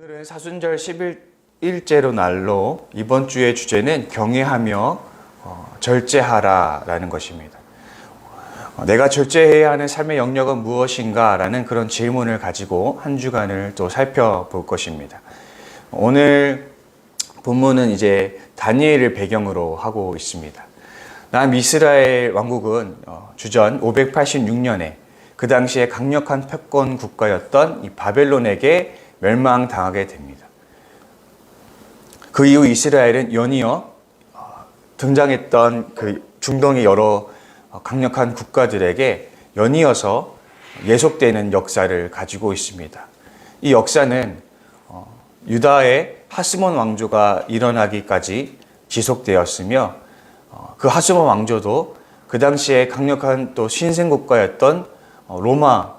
오늘은 사순절 11일째로 날로 이번 주의 주제는 경외하며 절제하라 라는 것입니다. 내가 절제해야 하는 삶의 영역은 무엇인가 라는 그런 질문을 가지고 한 주간을 또 살펴볼 것입니다. 오늘 본문은 이제 다니엘을 배경으로 하고 있습니다. 남이스라엘 왕국은 주전 586년에 그 당시에 강력한 패권 국가였던 이 바벨론에게 멸망당하게 됩니다. 그 이후 이스라엘은 연이어 등장했던 그 중동의 여러 강력한 국가들에게 연이어서 예속되는 역사를 가지고 있습니다. 이 역사는 유다의 하스몬 왕조가 일어나기까지 지속되었으며 그 하스몬 왕조도 그 당시에 강력한 또 신생국가였던 로마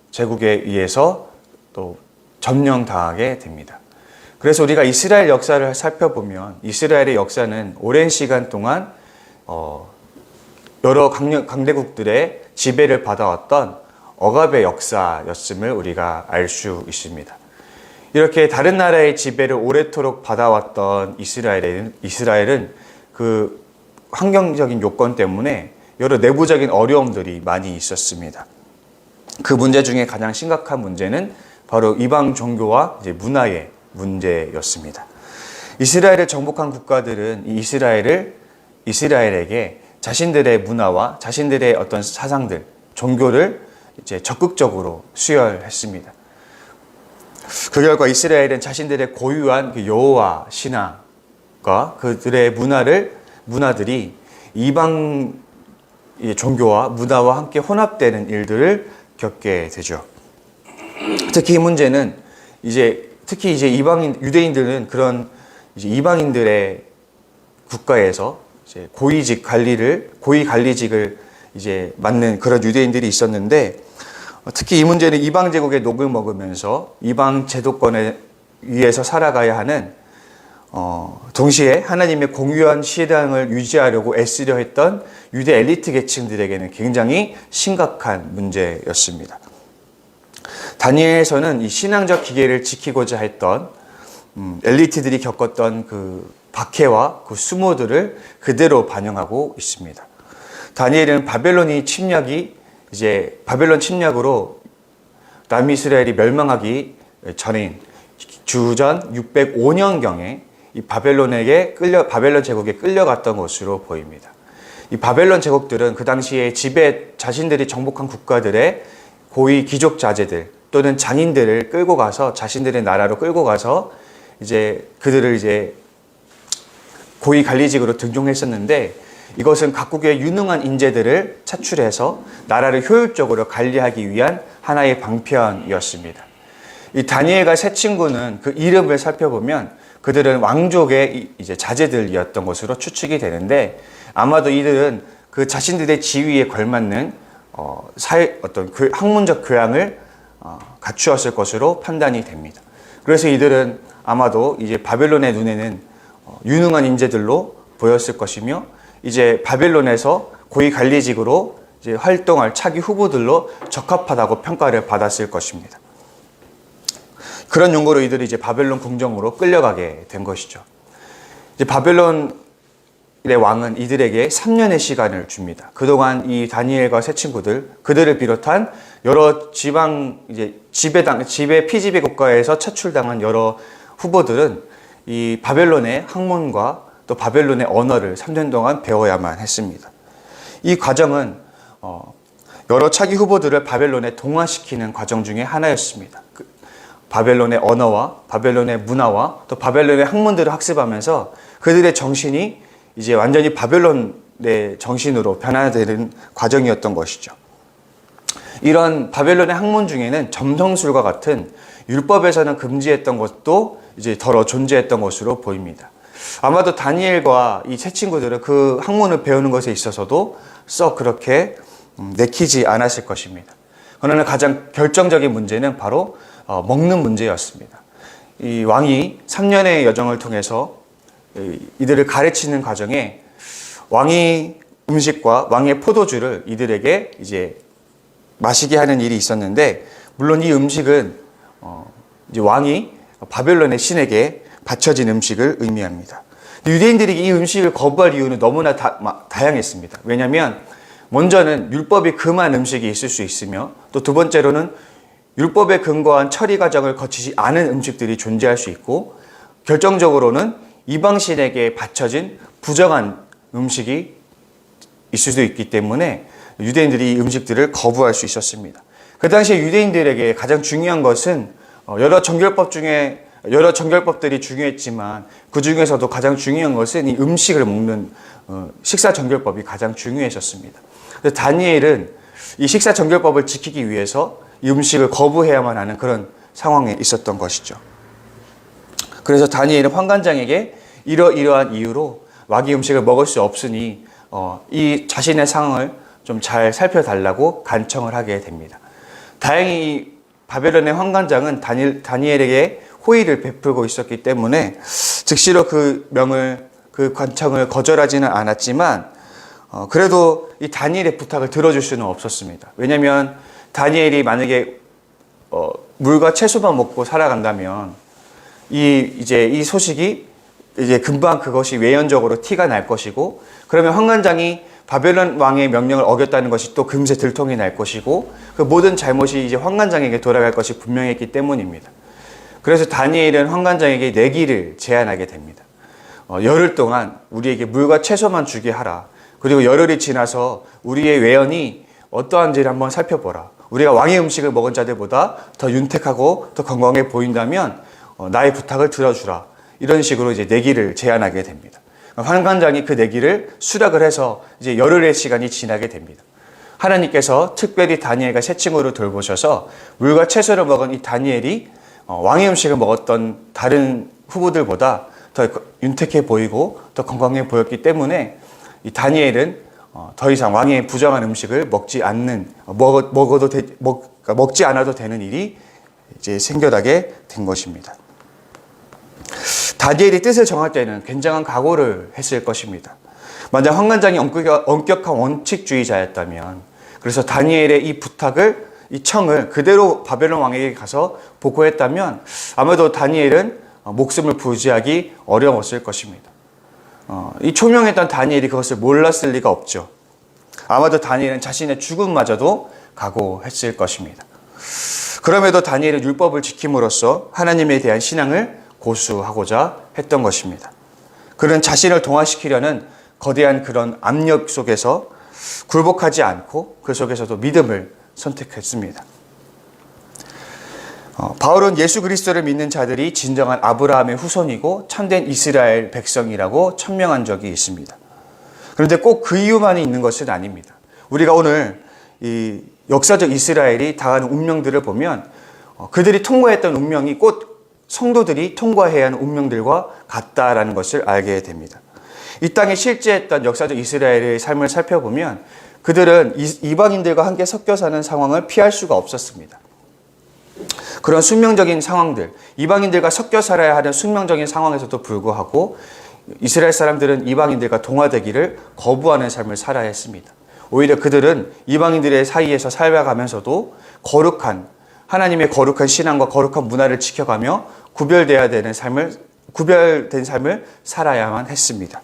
제국에 의해서 또 점령당하게 됩니다. 그래서 우리가 이스라엘 역사를 살펴보면 이스라엘의 역사는 오랜 시간 동안 여러 강대국들의 지배를 받아왔던 억압의 역사였음을 우리가 알 수 있습니다. 이렇게 다른 나라의 지배를 오래도록 받아왔던 이스라엘은 그 환경적인 요건 때문에 여러 내부적인 어려움들이 많이 있었습니다. 그 문제 중에 가장 심각한 문제는 바로 이방 종교와 이제 문화의 문제였습니다. 이스라엘을 정복한 국가들은 이스라엘에게 자신들의 문화와 자신들의 어떤 사상들, 종교를 이제 적극적으로 수혈했습니다. 그 결과 이스라엘은 자신들의 고유한 그 여호와 신앙과 그들의 문화들이 이방 종교와 문화와 함께 혼합되는 일들을 겪게 되죠. 특히 이 문제는 특히 유대인들은 그런 이방인들의 국가에서 고위 관리직을 맡는 그런 유대인들이 있었는데, 특히 이 문제는 이방 제국의 녹을 먹으면서 이방 제도권에 위에서 살아가야 하는 동시에 하나님의 공유한 신앙을 유지하려고 애쓰려 했던 유대 엘리트 계층들에게는 굉장히 심각한 문제였습니다. 다니엘서는 이 신앙적 기계를 지키고자 했던 엘리트들이 겪었던 그 박해와 그 수모들을 그대로 반영하고 있습니다. 다니엘은 바벨론 침략으로 남이스라엘이 멸망하기 전인 주전 605년경에 이 바벨론 제국에 끌려갔던 것으로 보입니다. 이 바벨론 제국들은 그 당시에 자신들이 정복한 국가들의 고위 귀족 자제들 또는 장인들을 끌고 가서 자신들의 나라로 끌고 가서 그들을 고위 관리직으로 등용했었는데, 이것은 각국의 유능한 인재들을 차출해서 나라를 효율적으로 관리하기 위한 하나의 방편이었습니다. 이 다니엘과 세 친구는 그 이름을 살펴보면 그들은 왕족의 자제들이었던 것으로 추측이 되는데, 아마도 이들은 그 자신들의 지위에 걸맞는 학문적 교양을 갖추었을 것으로 판단이 됩니다. 그래서 이들은 아마도 바벨론의 눈에는 유능한 인재들로 보였을 것이며, 바벨론에서 고위 관리직으로 활동할 차기 후보들로 적합하다고 평가를 받았을 것입니다. 그런 용도로 이들이 바벨론 궁정으로 끌려가게 된 것이죠. 바벨론의 왕은 이들에게 3년의 시간을 줍니다. 그동안 이 다니엘과 세 친구들, 그들을 비롯한 여러 피지배 국가에서 차출당한 여러 후보들은 이 바벨론의 학문과 또 바벨론의 언어를 3년 동안 배워야만 했습니다. 이 과정은 여러 차기 후보들을 바벨론에 동화시키는 과정 중에 하나였습니다. 바벨론의 언어와 바벨론의 문화와 또 바벨론의 학문들을 학습하면서 그들의 정신이 완전히 바벨론의 정신으로 변화되는 과정이었던 것이죠. 이런 바벨론의 학문 중에는 점성술과 같은 율법에서는 금지했던 것도 덜어 존재했던 것으로 보입니다. 아마도 다니엘과 이 세 친구들은 그 학문을 배우는 것에 있어서도 썩 그렇게 내키지 않았을 것입니다. 그러나 가장 결정적인 문제는 바로 먹는 문제였습니다. 이 왕이 3년의 여정을 통해서 이들을 가르치는 과정에 왕이 음식과 왕의 포도주를 이들에게 마시게 하는 일이 있었는데, 물론 이 음식은 이제 왕이 바벨론의 신에게 바쳐진 음식을 의미합니다. 유대인들이 이 음식을 거부할 이유는 너무나 다양했습니다. 왜냐하면 먼저는 율법이 금한 음식이 있을 수 있으며, 또 두 번째로는 율법에 근거한 처리 과정을 거치지 않은 음식들이 존재할 수 있고, 결정적으로는 이방신에게 바쳐진 부정한 음식이 있을 수 있기 때문에 유대인들이 이 음식들을 거부할 수 있었습니다. 그 당시에 유대인들에게 가장 중요한 것은 여러 정결법들이 중요했지만 그 중에서도 가장 중요한 것은 이 음식을 먹는 식사 정결법이 가장 중요했었습니다. 그래서 다니엘은 이 식사 정결법을 지키기 위해서 이 음식을 거부해야만 하는 그런 상황에 있었던 것이죠. 그래서 다니엘은 환관장에게 이러이러한 이유로 마귀 음식을 먹을 수 없으니 이 자신의 상황을 좀 잘 살펴달라고 간청을 하게 됩니다. 다행히 바벨론의 환관장은 다니엘에게 호의를 베풀고 있었기 때문에 즉시로 그 관청을 거절하지는 않았지만, 그래도 이 다니엘의 부탁을 들어줄 수는 없었습니다. 왜냐하면 다니엘이 만약에 물과 채소만 먹고 살아간다면 이 소식이 이제 금방 그것이 외연적으로 티가 날 것이고, 그러면 환관장이 바벨론 왕의 명령을 어겼다는 것이 또 금세 들통이 날 것이고, 그 모든 잘못이 이제 환관장에게 돌아갈 것이 분명했기 때문입니다. 그래서 다니엘은 환관장에게 내기를 제안하게 됩니다. 열흘 동안 우리에게 물과 채소만 주게 하라. 그리고 열흘이 지나서 우리의 외연이 어떠한지를 한번 살펴보라. 우리가 왕의 음식을 먹은 자들보다 더 윤택하고 더 건강해 보인다면 나의 부탁을 들어주라. 이런 식으로 이제 내기를 제안하게 됩니다. 환관장이 그 내기를 수락을 해서 이제 열흘의 시간이 지나게 됩니다. 하나님께서 특별히 다니엘과 새 친구를 돌보셔서 물과 채소를 먹은 이 다니엘이 왕의 음식을 먹었던 다른 후보들보다 더 윤택해 보이고 더 건강해 보였기 때문에 이 다니엘은 더 이상 왕의 부정한 음식을 먹지 않아도 되는 일이 이제 생겨나게 된 것입니다. 다니엘이 뜻을 정할 때는 굉장한 각오를 했을 것입니다. 만약 환관장이 엄격한 원칙주의자였다면, 그래서 다니엘의 이 부탁을, 이 청을 그대로 바벨론 왕에게 가서 보고했다면 아마도 다니엘은 목숨을 부지하기 어려웠을 것입니다. 이 초명했던 다니엘이 그것을 몰랐을 리가 없죠. 아마도 다니엘은 자신의 죽음마저도 각오했을 것입니다. 그럼에도 다니엘은 율법을 지킴으로써 하나님에 대한 신앙을 고수하고자 했던 것입니다. 그는 자신을 동화시키려는 거대한 그런 압력 속에서 굴복하지 않고 그 속에서도 믿음을 선택했습니다. 바울은 예수 그리스도를 믿는 자들이 진정한 아브라함의 후손이고 참된 이스라엘 백성이라고 천명한 적이 있습니다. 그런데 꼭 그 이유만이 있는 것은 아닙니다. 우리가 오늘 이 역사적 이스라엘이 당하는 운명들을 보면 그들이 통과했던 운명이 곧 성도들이 통과해야 하는 운명들과 같다라는 것을 알게 됩니다. 이 땅에 실제했던 역사적 이스라엘의 삶을 살펴보면 그들은 이방인들과 함께 섞여 사는 상황을 피할 수가 없었습니다. 그런 숙명적인 상황들, 이방인들과 섞여 살아야 하는 숙명적인 상황에서도 불구하고 이스라엘 사람들은 이방인들과 동화되기를 거부하는 삶을 살아야 했습니다. 오히려 그들은 이방인들의 사이에서 살아가면서도 하나님의 거룩한 신앙과 거룩한 문화를 지켜가며 구별된 삶을 살아야만 했습니다.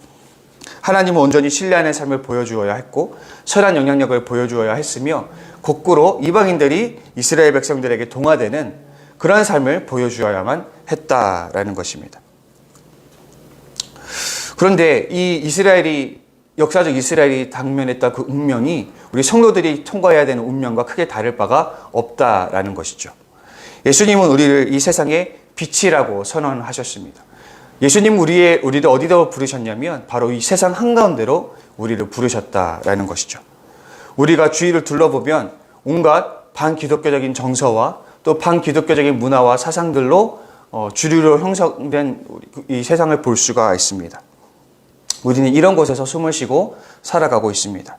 하나님은 온전히 신뢰하는 삶을 보여주어야 했고 선한 영향력을 보여주어야 했으며 거꾸로 이방인들이 이스라엘 백성들에게 동화되는 그러한 삶을 보여주어야만 했다라는 것입니다. 그런데 이 역사적 이스라엘이 당면했던 그 운명이 우리 성도들이 통과해야 되는 운명과 크게 다를 바가 없다라는 것이죠. 예수님은 우리를 이 세상의 빛이라고 선언하셨습니다. 예수님은 우리를 어디다 부르셨냐면 바로 이 세상 한가운데로 우리를 부르셨다라는 것이죠. 우리가 주위를 둘러보면 온갖 반기독교적인 정서와 또 반기독교적인 문화와 사상들로 주류로 형성된 이 세상을 볼 수가 있습니다. 우리는 이런 곳에서 숨을 쉬고 살아가고 있습니다.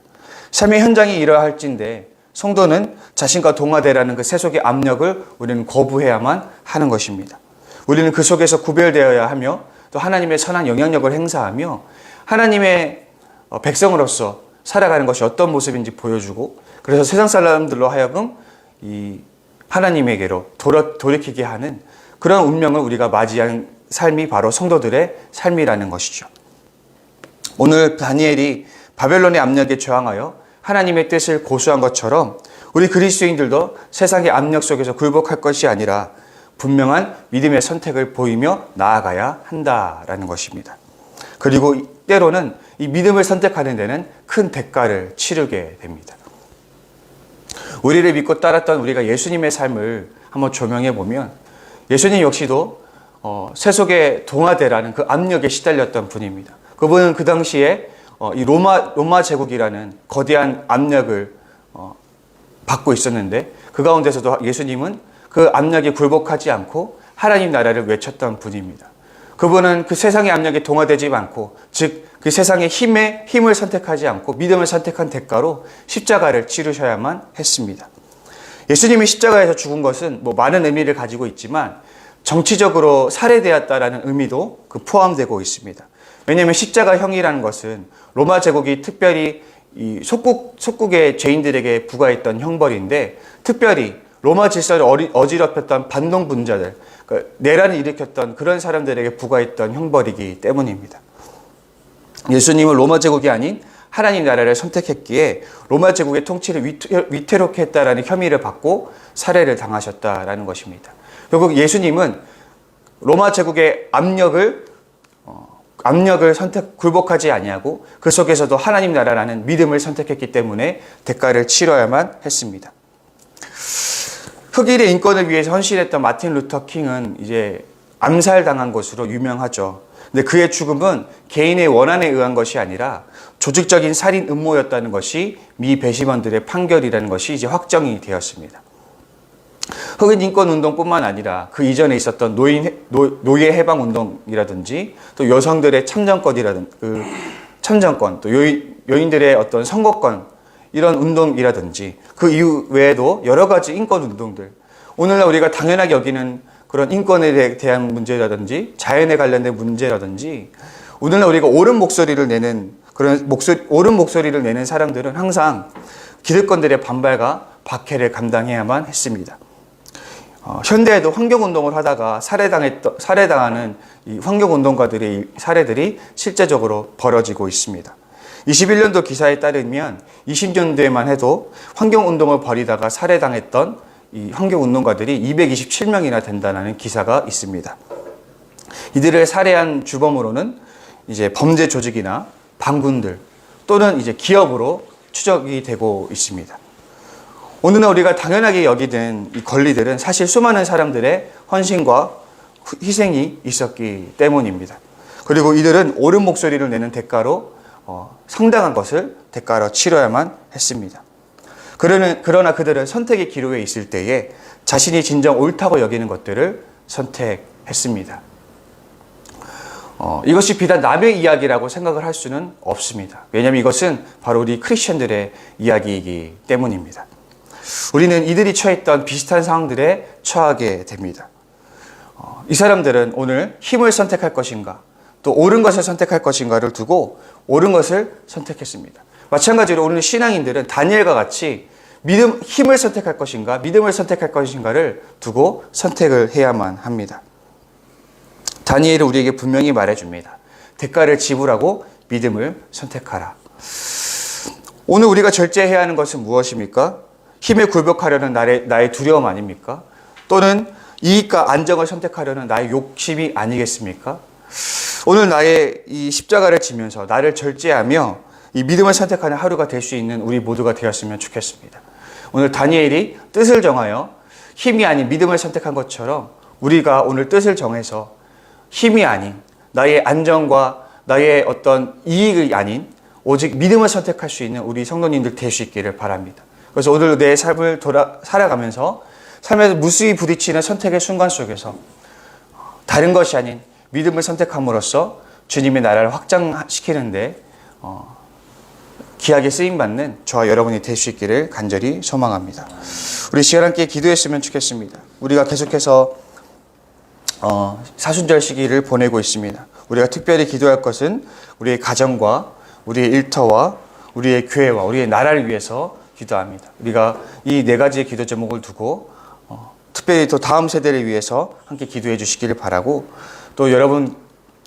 삶의 현장이 이러할진데 성도는 자신과 동화되라는 그 세속의 압력을 우리는 거부해야만 하는 것입니다. 우리는 그 속에서 구별되어야 하며 또 하나님의 선한 영향력을 행사하며 하나님의 백성으로서 살아가는 것이 어떤 모습인지 보여주고, 그래서 세상 사람들로 하여금 이 하나님에게로 돌이키게 하는 그런 운명을 우리가 맞이한 삶이 바로 성도들의 삶이라는 것이죠. 오늘 다니엘이 바벨론의 압력에 저항하여 하나님의 뜻을 고수한 것처럼 우리 그리스도인들도 세상의 압력 속에서 굴복할 것이 아니라 분명한 믿음의 선택을 보이며 나아가야 한다라는 것입니다. 그리고 때로는 이 믿음을 선택하는 데는 큰 대가를 치르게 됩니다. 우리를 믿고 따랐던 우리가 예수님의 삶을 한번 조명해 보면 예수님 역시도 세속의 동아대라는 그 압력에 시달렸던 분입니다. 그분은 그 당시에 이 로마 제국이라는 거대한 압력을 받고 있었는데 그 가운데서도 예수님은 그 압력에 굴복하지 않고 하나님 나라를 외쳤던 분입니다. 그분은 그 세상의 압력에 동화되지 않고, 즉 그 세상의 힘을 선택하지 않고 믿음을 선택한 대가로 십자가를 치르셔야만 했습니다. 예수님이 십자가에서 죽은 것은 많은 의미를 가지고 있지만 정치적으로 살해되었다라는 의미도 포함되고 있습니다. 왜냐하면 십자가형이라는 것은 로마 제국이 특별히 이 속국의 죄인들에게 부과했던 형벌인데, 특별히 로마 질서를 어지럽혔던 반동분자들, 내란을 일으켰던 그런 사람들에게 부과했던 형벌이기 때문입니다. 예수님은 로마 제국이 아닌 하나님 나라를 선택했기에 로마 제국의 통치를 위태롭게 했다라는 혐의를 받고 살해를 당하셨다라는 것입니다. 결국 예수님은 로마 제국의 압력을 굴복하지 아니하고 그 속에서도 하나님 나라라는 믿음을 선택했기 때문에 대가를 치러야만 했습니다. 흑인의 인권을 위해서 헌신했던 마틴 루터 킹은 이제 암살당한 것으로 유명하죠. 근데 그의 죽음은 개인의 원한에 의한 것이 아니라 조직적인 살인 음모였다는 것이 미 배심원들의 판결이라는 것이 이제 확정이 되었습니다. 흑인 인권 운동뿐만 아니라 그 이전에 있었던 노예 해방 운동이라든지 또 여성들의 참정권, 또 여인들의 어떤 선거권, 이런 운동이라든지 그 이후 외에도 여러 가지 인권 운동들, 오늘날 우리가 당연하게 여기는 그런 인권에 대한 문제라든지 자연에 관련된 문제라든지, 오늘날 우리가 옳은 목소리를 내는 사람들은 항상 기득권들의 반발과 박해를 감당해야만 했습니다. 현대에도 환경운동을 하다가 살해당하는 이 환경운동가들의 사례들이 실제적으로 벌어지고 있습니다. 21년도 기사에 따르면 20년대에만 해도 환경운동을 벌이다가 살해당했던 이 환경운동가들이 227명이나 된다는 기사가 있습니다. 이들을 살해한 주범으로는 이제 범죄 조직이나 반군들 또는 이제 기업으로 추적이 되고 있습니다. 오늘날 우리가 당연하게 여기는 이 권리들은 사실 수많은 사람들의 헌신과 희생이 있었기 때문입니다. 그리고 이들은 옳은 목소리를 내는 대가로 상당한 것을 대가로 치러야만 했습니다. 그러나 그들은 선택의 기로에 있을 때에 자신이 진정 옳다고 여기는 것들을 선택했습니다. 이것이 비단 남의 이야기라고 생각을 할 수는 없습니다. 왜냐하면 이것은 바로 우리 크리스천들의 이야기이기 때문입니다. 우리는 이들이 처했던 비슷한 상황들에 처하게 됩니다. 이 사람들은 오늘 힘을 선택할 것인가, 또 옳은 것을 선택할 것인가를 두고 옳은 것을 선택했습니다. 마찬가지로 오늘 신앙인들은 다니엘과 같이 힘을 선택할 것인가, 믿음을 선택할 것인가를 두고 선택을 해야만 합니다. 다니엘은 우리에게 분명히 말해줍니다. 대가를 지불하고 믿음을 선택하라. 오늘 우리가 절제해야 하는 것은 무엇입니까? 힘에 굴복하려는 나의 두려움 아닙니까? 또는 이익과 안정을 선택하려는 나의 욕심이 아니겠습니까? 오늘 나의 이 십자가를 지면서 나를 절제하며 이 믿음을 선택하는 하루가 될 수 있는 우리 모두가 되었으면 좋겠습니다. 오늘 다니엘이 뜻을 정하여 힘이 아닌 믿음을 선택한 것처럼 우리가 오늘 뜻을 정해서 힘이 아닌 나의 안정과 나의 어떤 이익이 아닌 오직 믿음을 선택할 수 있는 우리 성도님들 될 수 있기를 바랍니다. 그래서 오늘 내 삶을 살아가면서 삶에서 무수히 부딪히는 선택의 순간 속에서 다른 것이 아닌 믿음을 선택함으로써 주님의 나라를 확장시키는데 귀하게 쓰임받는 저와 여러분이 될 수 있기를 간절히 소망합니다. 우리 시간 함께 기도했으면 좋겠습니다. 우리가 계속해서 사순절 시기를 보내고 있습니다. 우리가 특별히 기도할 것은 우리의 가정과 우리의 일터와 우리의 교회와 우리의 나라를 위해서 기도합니다. 우리가 이 네 가지의 기도 제목을 두고 특별히 또 다음 세대를 위해서 함께 기도해 주시기를 바라고, 또 여러분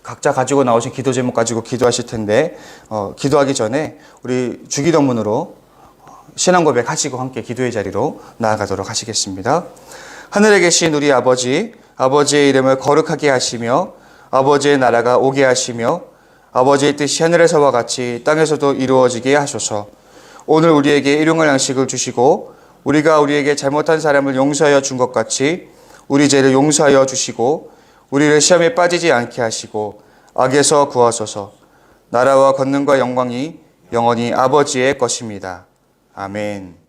각자 가지고 나오신 기도 제목 가지고 기도하실 텐데 기도하기 전에 우리 주기도문으로 신앙 고백하시고 함께 기도의 자리로 나아가도록 하시겠습니다. 하늘에 계신 우리 아버지, 아버지의 이름을 거룩하게 하시며 아버지의 나라가 오게 하시며 아버지의 뜻이 하늘에서와 같이 땅에서도 이루어지게 하소서. 오늘 우리에게 일용할 양식을 주시고 우리가 우리에게 잘못한 사람을 용서하여 준 것 같이 우리 죄를 용서하여 주시고 우리를 시험에 빠지지 않게 하시고 악에서 구하소서. 나라와 권능과 영광이 영원히 아버지의 것입니다. 아멘.